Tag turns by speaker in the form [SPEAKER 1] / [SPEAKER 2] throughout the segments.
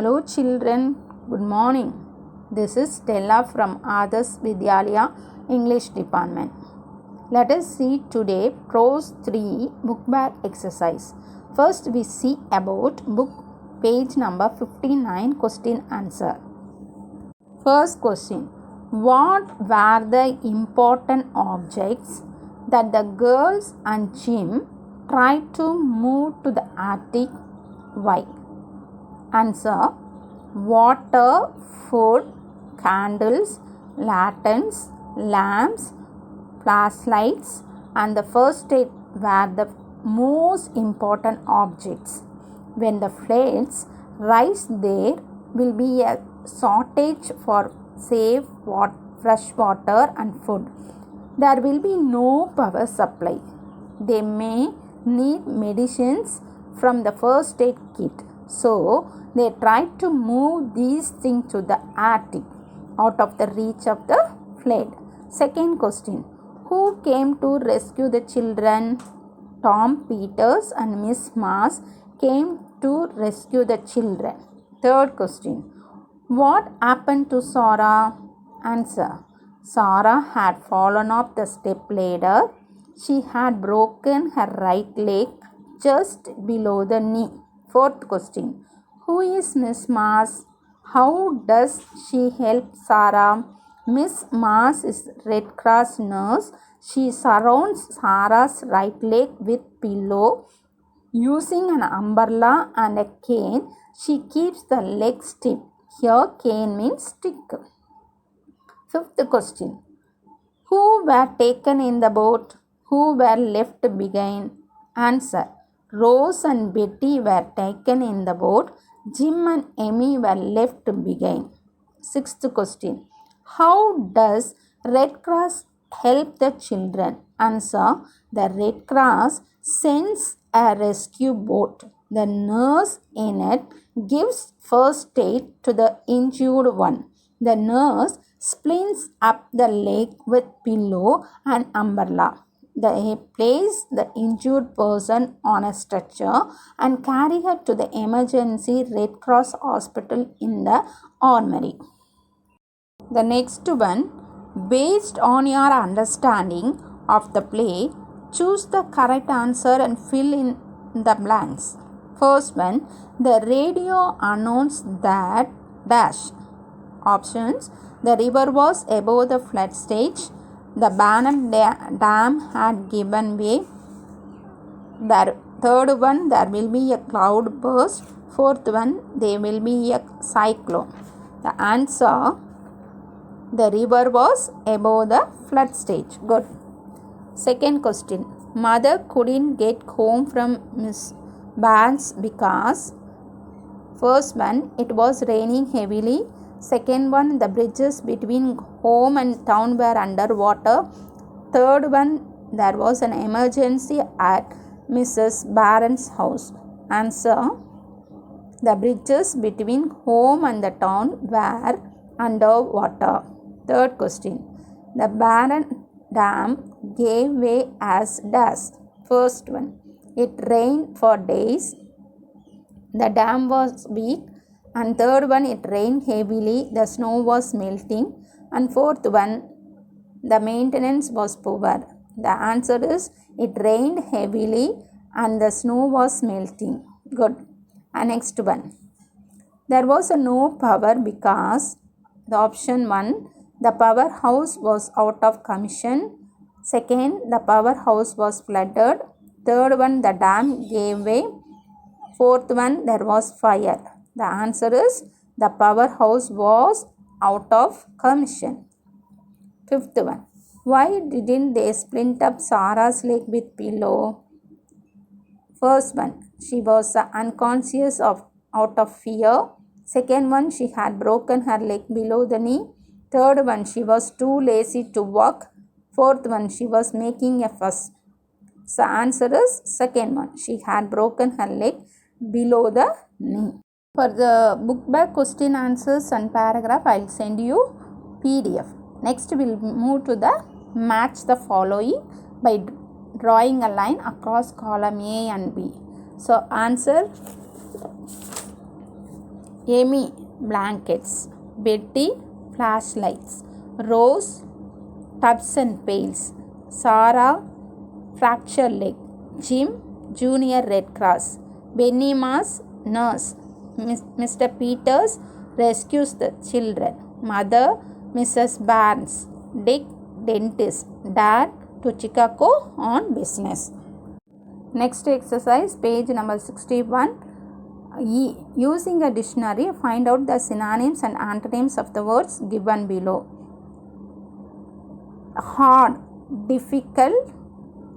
[SPEAKER 1] Hello children, good morning. This is Stella from Adarsh Vidyalaya English Department. Let us see today Prose 3 book bag exercise. First we see about book page number 59 question answer. First question. What were the important objects that the girls and Jim tried to move to the attic? Why? Answer. Water, food, candles, lanterns, lamps, flashlights and the first aid were the most important objects. When the floods rise, there will be a shortage for safe fresh water and food. There will be no power supply. They may need medicines from the first aid kit. So, they tried to move these things to the attic, out of the reach of the flood. Second question. Who came to rescue the children? Tom Peters and Miss Mars came to rescue the children. Third question. What happened to Sarah? Answer. Sarah had fallen off the step ladder. She had broken her right leg just below the knee. Fourth question. Who is Miss Mars? How does she help Sarah? Miss Mars is Red Cross nurse. She surrounds Sarah's right leg with pillow. Using an umbrella and a cane, she keeps the leg stiff. Here cane means stick. Fifth question. Who were taken in the boat? Who were left behind? Answer. Rose and Betty were taken in the boat. Jim and Amy were left behind. Sixth question. How does Red Cross help the children? Answer. The Red Cross sends a rescue boat. The nurse in it gives first aid to the injured one. The nurse splints up the leg with pillow and umbrella. They place the injured person on a stretcher and carry her to the emergency Red Cross hospital in the armory. The next one, based on your understanding of the play, choose the correct answer and fill in the blanks. First one, the radio announced that dash. Options. The river was above the flood stage. The Barnum Dam had given way. The third one, there will be a cloud burst. Fourth one, there will be a cyclone. The answer, the river was above the flood stage. Good. Second question. Mother couldn't get home from Miss Barnes because first one, it was raining heavily. Second one, the bridges between home and town were underwater. Third one, there was an emergency at Mrs. Barron's house. Answer. The bridges between home and the town were underwater. Third question. The Barron Dam gave way as dash. First one. It rained for days. The dam was weak. And third one, it rained heavily, the snow was melting. And fourth one, the maintenance was poor. The answer is, it rained heavily and the snow was melting. Good. And next one, there was no power because the option 1, the powerhouse was out of commission. Second, the powerhouse was flooded. Third one, the dam gave way. Fourth one, there was fire. The answer is, the powerhouse was out of commission. Fifth one. Why didn't they splint up Sarah's leg with pillow? First one, she was unconscious out of fear. Second one, she had broken her leg below the knee. Third one, she was too lazy to walk. Fourth one, she was making a fuss. So answer is second one. She had broken her leg below the knee. For the book bag question answers and paragraph, I will send you PDF. Next, we will move to the match the following by drawing a line across column A and B. So, answer Amy, blankets. Betty, flashlights. Rose, tubs and pails. Sarah, fractured leg. Jim, Junior Red Cross. Benny Mas, nurse. Mr. Peters rescues the children. Mother, Mrs. Barnes. Dick, dentist. Dad, to Chicago on business. Next exercise, page number 61. E. Using a dictionary, find out the synonyms and antonyms of the words given below. Hard, difficult,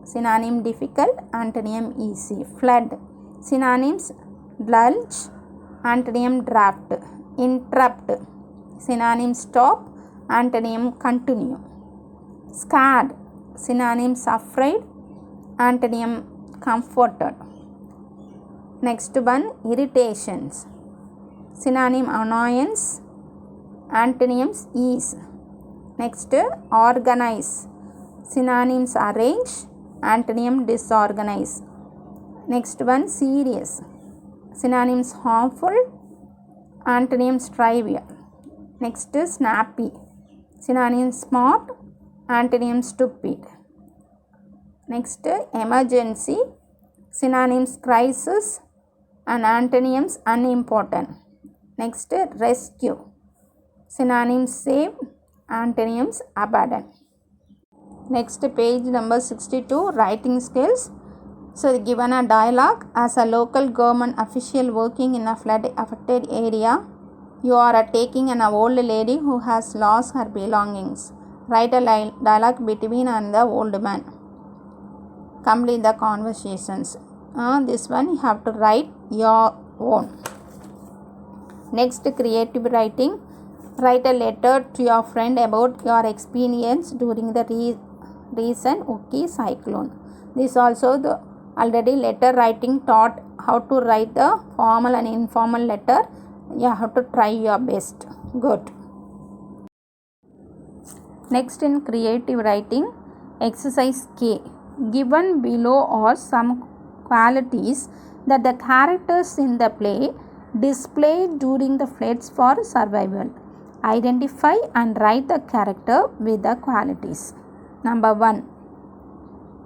[SPEAKER 1] synonym difficult, antonym easy. Flood, synonyms dulge, antonym draft. Interrupt, synonym stop, antonym continue. Scared, synonyms afraid, antonym comforted. Next one, irritations, synonym annoyance, antonyms ease. Next, organize, synonyms arrange, antonym disorganize. Next one, serious, synonyms harmful, antonyms trivial. Next, snappy, synonym smart, antonym stupid. Next, emergency, synonyms crisis and antonyms unimportant. Next, rescue, synonyms save, antonyms abandon. Next, page number 62, writing skills. So given a dialogue, as a local government official working in a flood affected area, you are taking an old lady who has lost her belongings. Write a dialogue between and the old man. Complete the conversations. This one you have to write your own. Next, creative writing. Write a letter to your friend about your experience during the recent Ooki cyclone. This also the already letter writing taught how to write the formal and informal letter. You have to try your best. Good. Next, in creative writing, exercise K. Given below are some qualities that the characters in the play display during the floods for survival. Identify and write the character with the qualities. Number 1.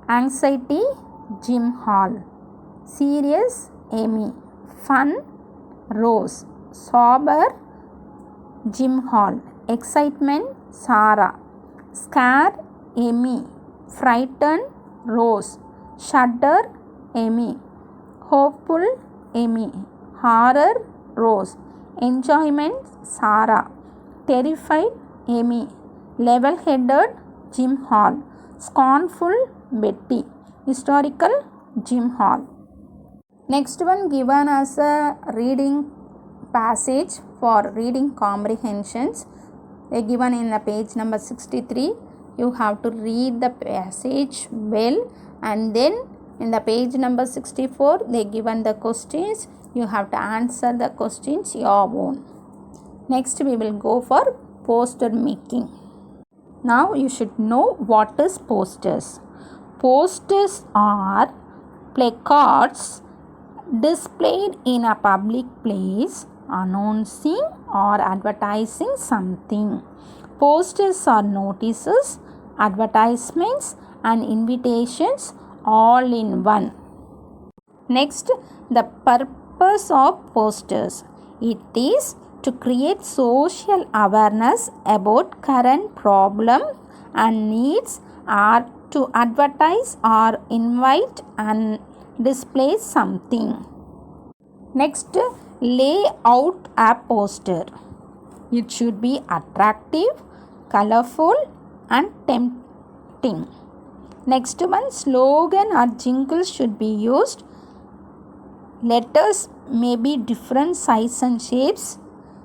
[SPEAKER 1] Anxiety, Jim Hall. Serious, Amy. Fun, Rose. Sober, Jim Hall. Excitement, Sarah. Scared, Amy. Frightened, Rose. Shudder, Amy. Hopeful, Amy. Horror, Rose. Enjoyment, Sarah. Terrified, Amy. Level-headed, Jim Hall. Scornful, Betty. Historical, Jim Hall. Next one, given as a reading passage for reading comprehensions. They given in the page number 63. You have to read the passage well, and then in the page number 64 they given the questions. You have to answer the questions your own. Next we will go for poster making. Now you should know what is posters. Posters are placards displayed in a public place announcing or advertising something. Posters are notices, advertisements and invitations all in one. Next, the purpose of posters. It is to create social awareness about current problems and needs, or to advertise or invite and display something. Next, lay out a poster. It should be attractive, colorful and tempting. Next one, slogan or jingle should be used. Letters may be different size and shapes.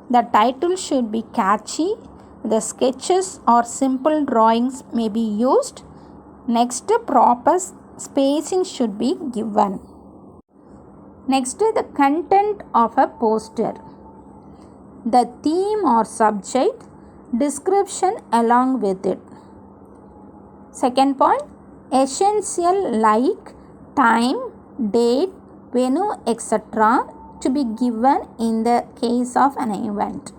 [SPEAKER 1] The title should be catchy. The sketches or simple drawings may be used. Next, proper spacing should be given. Next, the content of a poster. The theme or subject, description along with it. Second point, essential like time, date, venue, etc. to be given in the case of an event.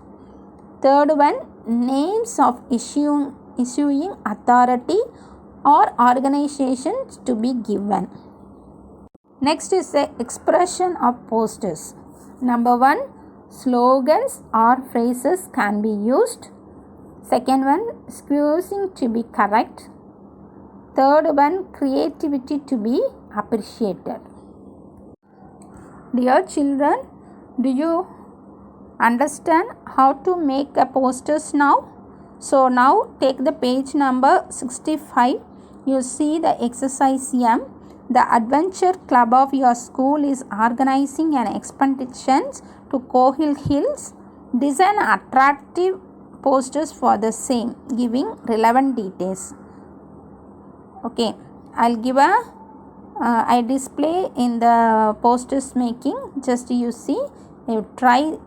[SPEAKER 1] Third one, names of issuing authority or organizations to be given. Next is the expression of posters. Number one, slogans or phrases can be used. Second one, excusing to be correct. Third one, creativity to be appreciated. Dear children, do you understand how to make a posters now? So now take the page number 65. You see the exercise M. The Adventure Club of your school is organizing an expedition to Cohill Hills. Design attractive posters for the same, giving relevant details. Okay, I'll give I display in the posters making. Just you see, you try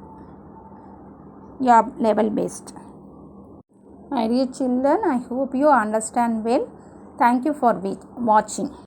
[SPEAKER 1] your level best. My dear children, I hope you understand well. Thank you for watching.